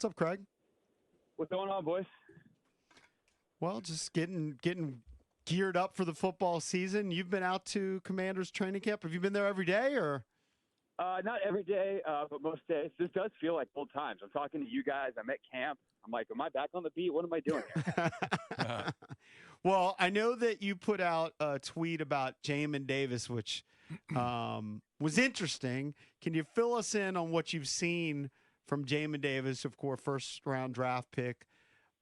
What's up, Craig? What's going on, boys? Well, just getting geared up for the football season. You've been out to Commanders training camp. Have you been there every day or? Not every day, but most days. This does feel like old times. I'm talking to you guys. I'm at camp. I'm like, am I back on the beat? What am I doing here? Well, I know that you put out a tweet about Jamin Davis, which was interesting. Can you fill us in on what you've seen from Jamin Davis, of course, first-round draft pick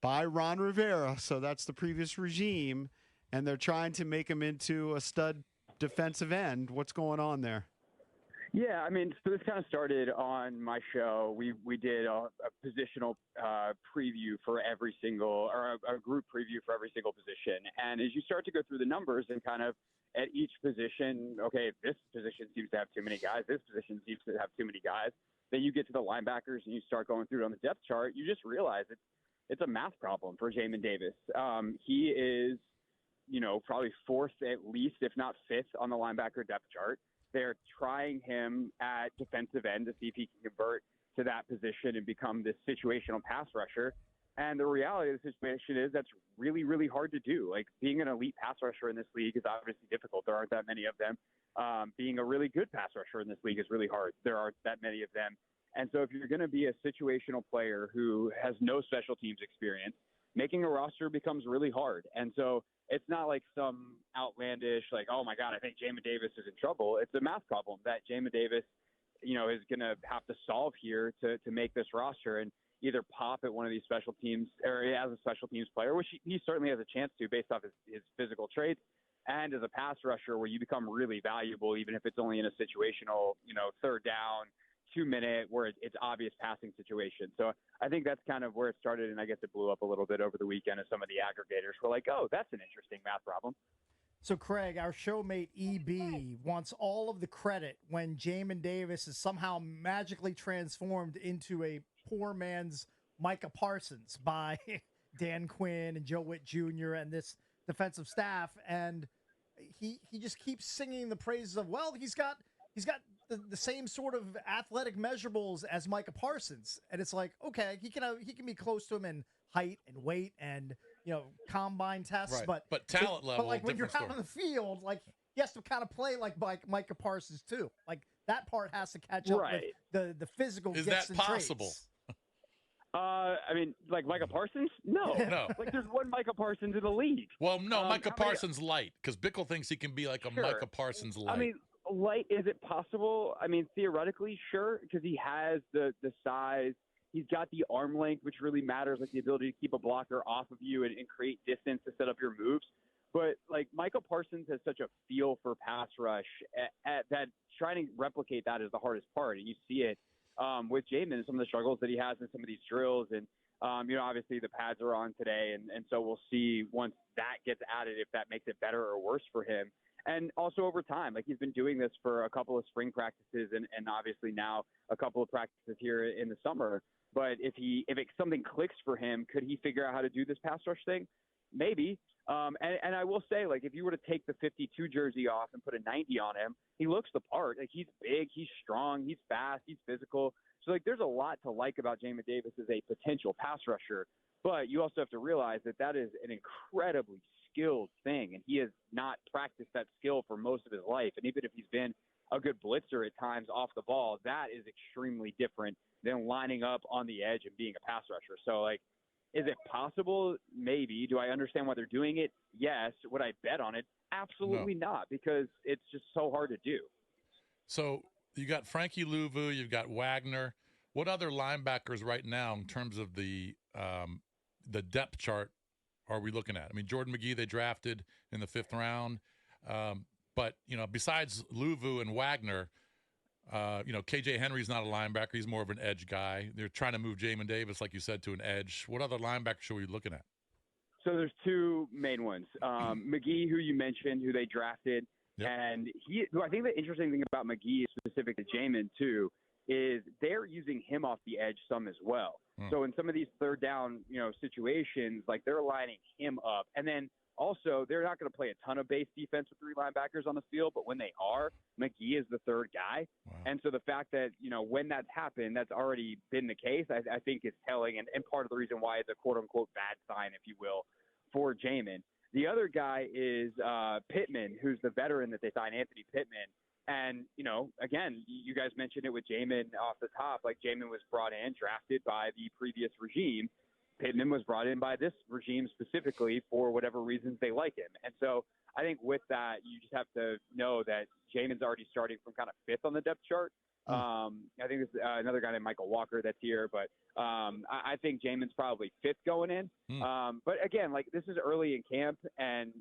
by Ron Rivera? So that's the previous regime, and they're trying to make him into a stud defensive end. What's going on there? Yeah, I mean, so this kind of started on my show. We did a positional preview for every single, or a group preview for every single position. And as you start to go through the numbers and kind of at each position, okay, this position seems to have too many guys. This position seems to have too many guys. Then you get to the linebackers and you start going through it on the depth chart. You just realize it's a math problem for Jamin Davis. He is, probably fourth at least, if not fifth, on the linebacker depth chart. They're trying him at defensive end to see if he can convert to that position and become this situational pass rusher. And the reality of the situation is that's really, really hard to do. Like, being an elite pass rusher in this league is obviously difficult. There aren't that many of them. Being a really good pass rusher in this league is really hard. There aren't that many of them. And so if you're going to be a situational player who has no special teams experience, making a roster becomes really hard. And so it's not like some outlandish, like, oh my God, I think Jamin Davis is in trouble. It's a math problem that Jamin Davis, is going to have to solve here to make this roster and either pop at one of these special teams or as a special teams player, which he certainly has a chance to based off his physical traits, and as a pass rusher where you become really valuable, even if it's only in a situational, third down, 2-minute where it's obvious passing situation. So I think that's kind of where it started, and I guess it blew up a little bit over the weekend as some of the aggregators were like, oh, that's an interesting math problem. So, Craig, our showmate EB wants all of the credit when Jamin Davis is somehow magically transformed into a poor man's Micah Parsons by Dan Quinn and Joe Witt Jr. and this defensive staff. And he just keeps singing the praises of, well, he's got the same sort of athletic measurables as Micah Parsons. And it's like, okay, he can be close to him in height and weight and, combine tests, right. But talent level, but like when you're story. out on the field, like he has to kind of play like Micah Parsons too. Like that part has to catch up with the physical. Is gifts that and possible? Traits. I mean, like Micah Parsons? No. No. Like there's one Micah Parsons in the league. Well, no, Micah Parsons light, because Bickle thinks he can be like a Micah Parsons light. I mean, light, is it possible? I mean, theoretically, sure, because he has the size. He's got the arm length, which really matters, like the ability to keep a blocker off of you and create distance to set up your moves. But, like, Micah Parsons has such a feel for pass rush that trying to replicate that is the hardest part. And you see it with Jamin and some of the struggles that he has in some of these drills. And, obviously the pads are on today. And so we'll see once that gets added if that makes it better or worse for him. And also over time, like he's been doing this for a couple of spring practices and obviously now a couple of practices here in the summer. But if something clicks for him, could he figure out how to do this pass rush thing? Maybe. And I will say, like, if you were to take the 52 jersey off and put a 90 on him, he looks the part. Like, he's big, he's strong, he's fast, he's physical. So, like, there's a lot to like about Jamin Davis as a potential pass rusher. But you also have to realize that is an incredibly skilled thing, and he has not practiced that skill for most of his life. And even if he's been a good blitzer at times off the ball, that is extremely different than lining up on the edge and being a pass rusher. So, like, is it possible? Maybe. Do I understand why they're doing it? Yes. Would I bet on it? Absolutely not, because it's just so hard to do. So you got Frankie Louvu, you've got Wagner. What other linebackers right now in terms of the depth chart are we looking at? I mean, Jordan McGee they drafted in the 5th round. But, besides Louvu and Wagner, KJ Henry's not a linebacker. He's more of an edge guy. They're trying to move Jamin Davis, like you said, to an edge. What other linebackers should we be looking at? So there's two main ones. McGee, who you mentioned, who they drafted. Yep. And I think the interesting thing about McGee, specific to Jamin, too, is they're using him off the edge some as well. So in some of these third down, situations, like they're lining him up. And then also they're not going to play a ton of base defense with 3 linebackers on the field, but when they are, McGee is the third guy. Wow. And so the fact that, when that's happened, that's already been the case, I think is telling and part of the reason why it's a quote unquote bad sign, if you will, for Jamin. The other guy is Pittman, who's the veteran that they signed, Anthony Pittman. And, again, you guys mentioned it with Jamin off the top. Like, Jamin was brought in, drafted by the previous regime. Pittman was brought in by this regime specifically for whatever reasons they like him. And so I think with that, you just have to know that Jamin's already starting from kind of 5th on the depth chart. I think there's another guy named Michael Walker that's here, but I think Jamin's probably 5th going in. But again, like, this is early in camp, and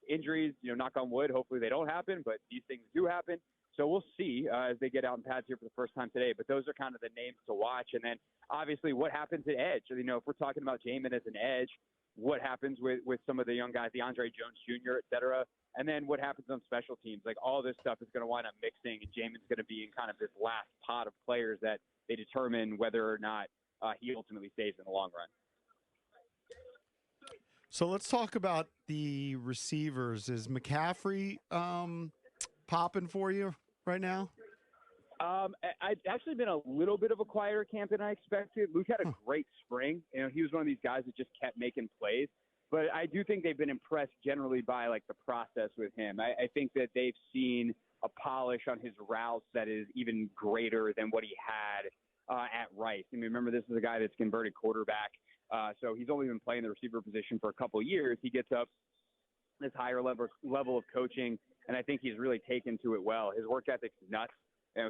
injuries, knock on wood, hopefully they don't happen, but these things do happen. So we'll see as they get out in pads here for the first time today. But those are kind of the names to watch. And then obviously what happens at edge. So, if we're talking about Jamin as an edge, what happens with some of the young guys, DeAndre Jones Jr., et cetera, and then what happens on special teams. Like, all this stuff is going to wind up mixing, and Jamin's going to be in kind of this last pot of players that they determine whether or not he ultimately stays in the long run. So let's talk about the receivers. Is McCaffrey popping for you right now? I've actually been a little bit of a quieter camp than I expected. Luke had a great spring. He was one of these guys that just kept making plays. But I do think they've been impressed generally by, like, the process with him. I think that they've seen a polish on his routes that is even greater than what he had at Rice. Remember, this is a guy that's converted quarterback. So he's only been playing the receiver position for a couple of years. He gets up this higher level of coaching, and I think he's really taken to it well. His work ethic's nuts.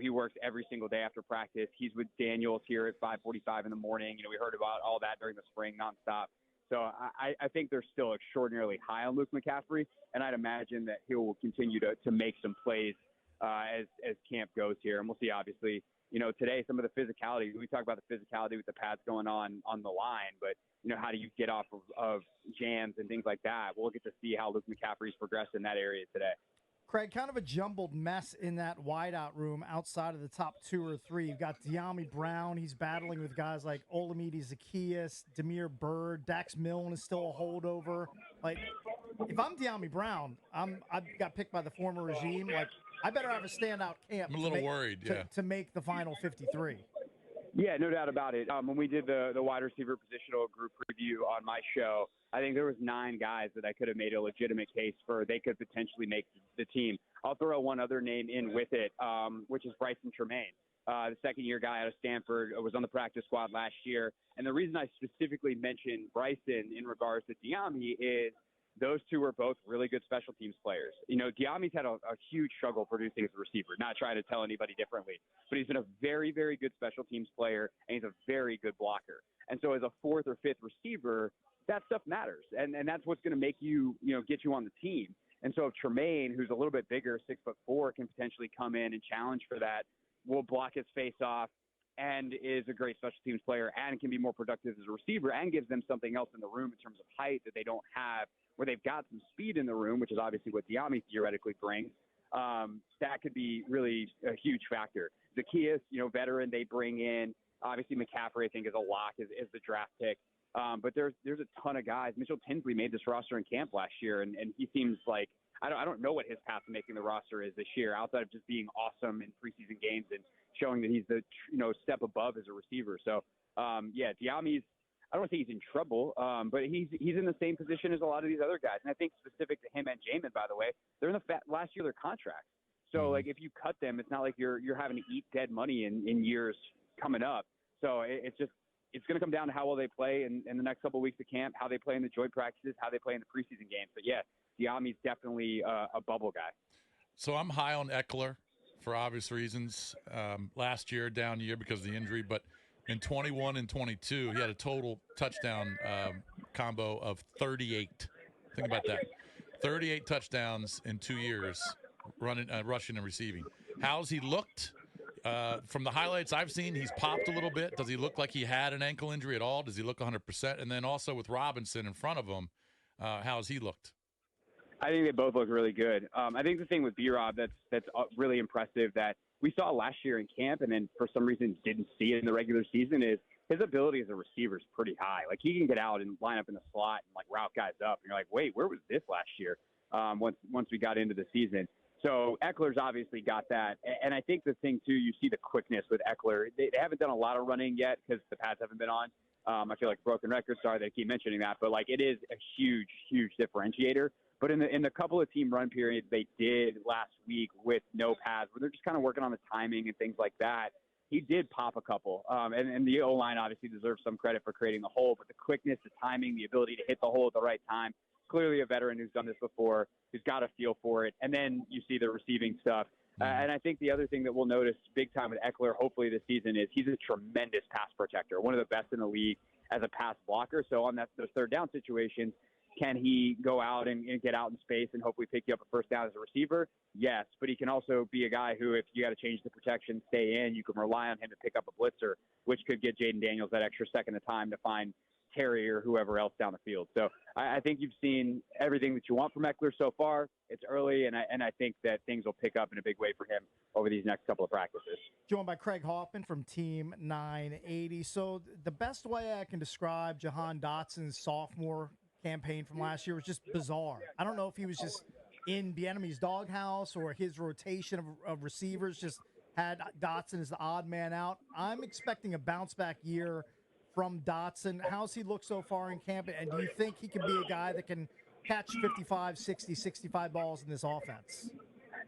He works every single day after practice. He's with Daniels here at 5:45 in the morning. We heard about all that during the spring nonstop. So I think they're still extraordinarily high on Luke McCaffrey, and I'd imagine that he will continue to make some plays as camp goes here. And we'll see, obviously, today some of the physicality. We talk about the physicality with the pads going on the line, but, how do you get off of jams and things like that? We'll get to see how Luke McCaffrey's progressed in that area today. Craig, kind of a jumbled mess in that wideout room outside of the top 2 or 3. You've got De'Ami Brown. He's battling with guys like Olamide Zaccheaus, Demir Bird, Dax Milne is still a holdover. Like, if I'm De'Ami Brown, I got picked by the former regime. Like, I better have a standout camp. I'm a little worried, to make the final 53. Yeah, no doubt about it. When we did the wide receiver positional group preview on my show, I think there was 9 guys that I could have made a legitimate case for they could potentially make the team. I'll throw one other name in with it, which is Bryson Tremaine. The second-year guy out of Stanford, was on the practice squad last year. And the reason I specifically mentioned Bryson in regards to De'Ami is those two are both really good special teams players. De'Ami's had a huge struggle producing as a receiver, not trying to tell anybody differently. But he's been a very, very good special teams player, and he's a very good blocker. And so as a 4th or 5th receiver, that stuff matters. And that's what's going to make you, get you on the team. And so if Tremaine, who's a little bit bigger, 6'4", can potentially come in and challenge for that, will block his face off, and is a great special teams player and can be more productive as a receiver and gives them something else in the room in terms of height that they don't have, where they've got some speed in the room, which is obviously what De'Ami theoretically brings. That could be really a huge factor. Zaccheaus, veteran, they bring in. Obviously, McCaffrey, I think, is a lock, is the draft pick. But there's a ton of guys. Mitchell Tinsley made this roster in camp last year, and he seems like I don't know what his path to making the roster is this year, outside of just being awesome in preseason games and showing that he's the step above as a receiver. So De'Ami's, I don't want to say he's in trouble, but he's in the same position as a lot of these other guys. And I think specific to him and Jamin, by the way, they're in the last year of their contracts. So like if you cut them, it's not like you're having to eat dead money in years coming up. So it's going to come down to how well they play in the next couple of weeks of camp, how they play in the joint practices, how they play in the preseason games. But yeah, De'Ami's definitely a bubble guy. So I'm high on Eckler for obvious reasons. Last year, down year because of the injury, but in 21 and 22, he had a total touchdown combo of 38. Think about that. 38 touchdowns in 2 years, rushing and receiving. How's he looked? From the highlights I've seen, he's popped a little bit. Does he look like he had an ankle injury at all? Does he look 100%? And then also with Robinson in front of him, how has he looked? I think they both look really good. I think the thing with B-Rob that's really impressive that we saw last year in camp and then for some reason didn't see it in the regular season is his ability as a receiver is pretty high. Like, he can get out and line up in the slot and like route guys up, and you're like, wait, where was this last year? Once we got into the season. So Eckler's obviously got that. And I think the thing, too, you see the quickness with Eckler. They haven't done a lot of running yet because the pads haven't been on. I feel like broken record. Sorry they keep mentioning that. But, like, it is a huge, huge differentiator. But in the couple of team run periods they did last week with no pads, where they're just kind of working on the timing and things like that, he did pop a couple. And the O-line obviously deserves some credit for creating the hole. But the quickness, the timing, the ability to hit the hole at the right time, clearly a veteran who's done this before, who's got a feel for it. And then you see the receiving stuff. And I think the other thing that we'll notice big time with Eckler, hopefully this season, is he's a tremendous pass protector, one of the best in the league as a pass blocker. So on those third down situations, can he go out and get out in space and hopefully pick you up a first down as a receiver? Yes, but he can also be a guy who, if you got to change the protection, stay in, you can rely on him to pick up a blitzer, which could get Jaden Daniels that extra second of time to find Terry or whoever else down the field. So I think you've seen everything that you want from Eckler so far. It's early, and I think that things will pick up in a big way for him over these next couple of practices. Joined by Craig Hoffman from Team 980. So the best way I can describe Jahan Dotson's sophomore campaign from last year was just bizarre. I don't know if he was just in the enemy's doghouse or his rotation of receivers just had Dotson as the odd man out. I'm expecting a bounce-back year from Dotson. How's he look so far in camp? And do you think he can be a guy that can catch 55, 60, 65 balls in this offense?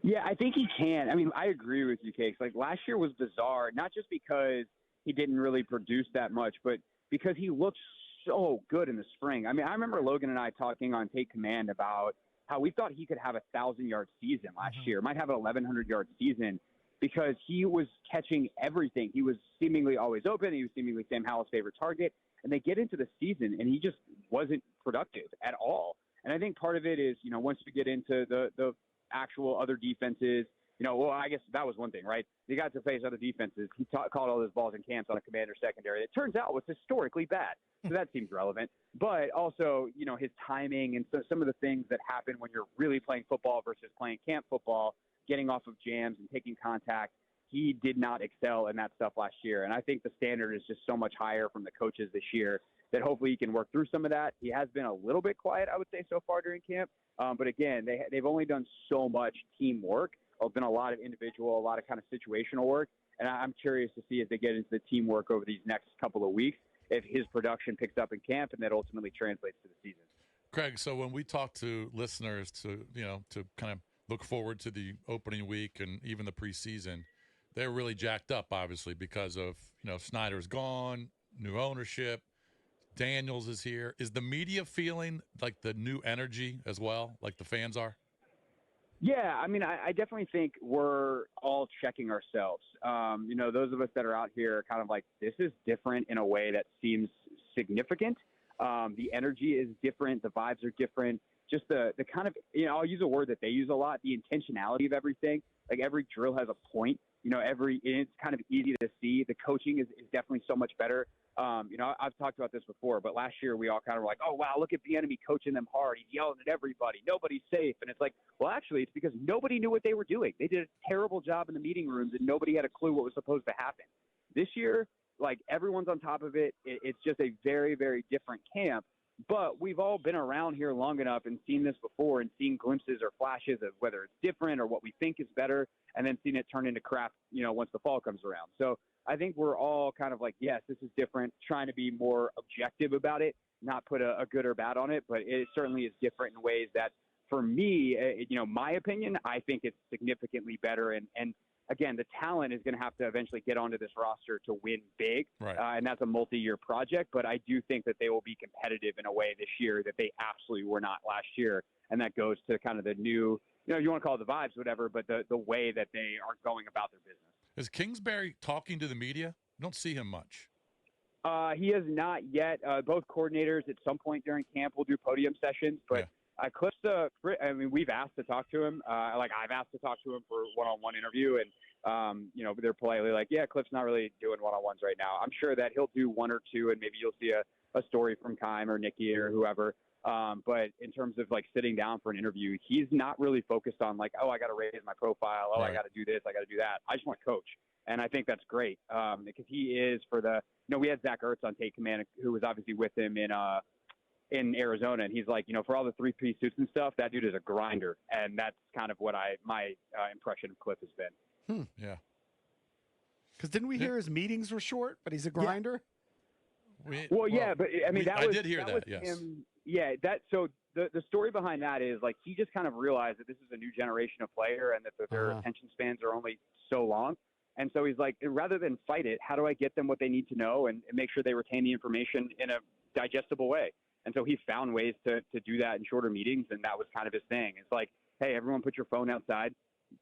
Yeah, I think he can. I mean, I agree with you, Cakes. Like, last year was bizarre, not just because he didn't really produce that much, but because he looked so good in the spring. I mean, I remember Logan and I talking on Take Command about how we thought he could have a 1,000-yard season last year, might have an 1,100-yard season, because he was catching everything. He was seemingly always open. He was seemingly Sam Howell's favorite target. And they get into the season, and he just wasn't productive at all. And I think part of it is, once you get into the actual other defenses, well, I guess that was one thing, right? They got to face other defenses. He caught all those balls in camps on a Commander secondary. It turns out was historically bad. So that seems relevant. But also, his timing and so some of the things that happen when you're really playing football versus playing camp football, getting off of jams and taking contact, he did not excel in that stuff last year. And I think the standard is just so much higher from the coaches this year that hopefully he can work through some of that. He has been a little bit quiet, I would say, so far during camp. But again, they've only done so much teamwork. There's been a lot of individual, a lot of kind of situational work. And I'm curious to see as they get into the teamwork over these next couple of weeks, if his production picks up in camp and that ultimately translates to the season. Craig, so when we talk to listeners to kind of look forward to the opening week and even the preseason, they're really jacked up, obviously, because of, Snyder's gone, new ownership, Daniels is here. Is the media feeling like the new energy as well, like the fans are? Yeah, I mean, I definitely think we're all checking ourselves. Those of us that are out here are kind of like, this is different in a way that seems significant. The energy is different. The vibes are different. Just the kind of, I'll use a word that they use a lot, the intentionality of everything. Like, every drill has a point. It's kind of easy to see. The coaching is definitely so much better. I've talked about this before, but last year we all kind of were like, oh, wow, look at Bieniemy coaching them hard. He's yelling at everybody. Nobody's safe. And it's like, well, actually, it's because nobody knew what they were doing. They did a terrible job in the meeting rooms, and nobody had a clue what was supposed to happen. This year, like, everyone's on top of it. It's just a very, very different camp. But we've all been around here long enough and seen this before and seen glimpses or flashes of whether it's different or what we think is better, and then seen it turn into crap, once the fall comes around. So I think we're all kind of like, yes, this is different, trying to be more objective about it, not put a good or bad on it, but it certainly is different in ways that, for me, my opinion, I think it's significantly better. And again, the talent is going to have to eventually get onto this roster to win big, right. And that's a multi-year project. But I do think that they will be competitive in a way this year that they absolutely were not last year, and that goes to kind of the new, you want to call it the vibes, whatever, but the way that they are going about their business. Is Kingsbury talking to the media? I don't see him much. He has not yet. Both coordinators at some point during camp will do podium sessions, but. Yeah. Cliff's we've asked to talk to him. I've asked to talk to him for one-on-one interview, and they're politely like, yeah, Cliff's not really doing one-on-ones right now. I'm sure that he'll do one or two, and maybe you'll see a story from Kime or Nikki or whoever. But in terms of like sitting down for an interview, he's not really focused on like, oh, I got to raise my profile. Oh, Right. I got to do this. I got to do that. I just want to coach. And I think that's great because he is for the we had Zach Ertz on Take Command, who was obviously with him in Arizona, and he's like, for all the 3-piece suits and stuff, that dude is a grinder, and that's kind of what my impression of Cliff has been. Yeah. Because didn't we hear his meetings were short, but he's a grinder? Yeah. But I mean, I did hear that. Yes. Him, yeah. So the story behind that is like he just kind of realized that this is a new generation of player and that their attention spans are only so long. And so he's like, rather than fight it, how do I get them what they need to know and make sure they retain the information in a digestible way? And so he found ways to do that in shorter meetings, and that was kind of his thing. It's like, hey, everyone put your phone outside,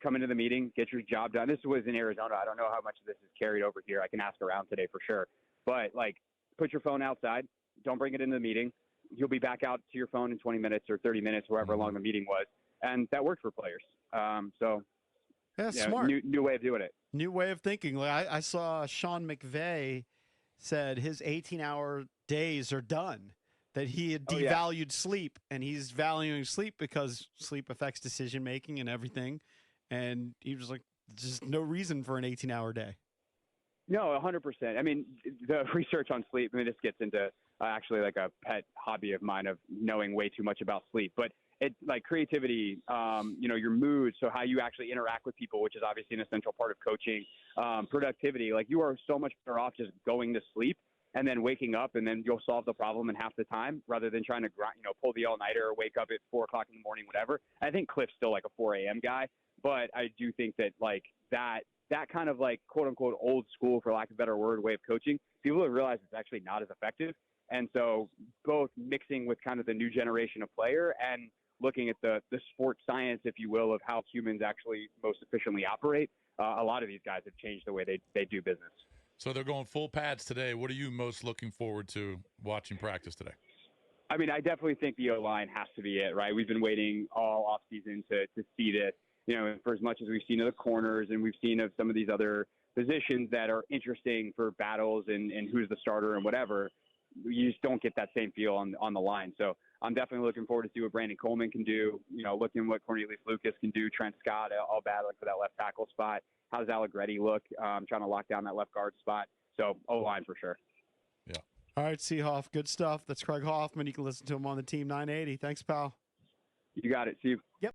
come into the meeting, get your job done. This was in Arizona. I don't know how much of this is carried over here. I can ask around today for sure. But, like, put your phone outside. Don't bring it into the meeting. You'll be back out to your phone in 20 minutes or 30 minutes, however long the meeting was. And that worked for players. Smart. New way of doing it. New way of thinking. Like I saw Sean McVay said his 18-hour days are done, that he had devalued sleep, and he's valuing sleep because sleep affects decision-making and everything. And he was like, just no reason for an 18-hour day. No, 100%. I mean, the research on sleep, this gets into actually like a pet hobby of mine of knowing way too much about sleep. But it like creativity, your mood, so how you actually interact with people, which is obviously an essential part of coaching, productivity. Like you are so much better off just going to sleep and then waking up, and then you'll solve the problem in half the time rather than trying to pull the all-nighter or wake up at 4 o'clock in the morning, whatever. I think Cliff's still like a 4 a.m. guy, but I do think that like that kind of like quote unquote old school, for lack of a better word, way of coaching, people have realized it's actually not as effective. And so both mixing with kind of the new generation of player and looking at the sports science, if you will, of how humans actually most efficiently operate, a lot of these guys have changed the way they do business. So they're going full pads today. What are you most looking forward to watching practice today? I mean, I definitely think the O-line has to be it, right? We've been waiting all offseason to see this, for as much as we've seen of the corners and we've seen of some of these other positions that are interesting for battles and who's the starter and whatever. You just don't get that same feel on the line. So I'm definitely looking forward to see what Brandon Coleman can do, looking what Cornelius Lucas can do, Trent Scott all battling for that left tackle spot. How does Allegretti look? Trying to lock down that left guard spot. So O-line for sure. Yeah. All right, Seahoff, good stuff. That's Craig Hoffman. You can listen to him on the Team 980. Thanks, pal. You got it. See you. Yep.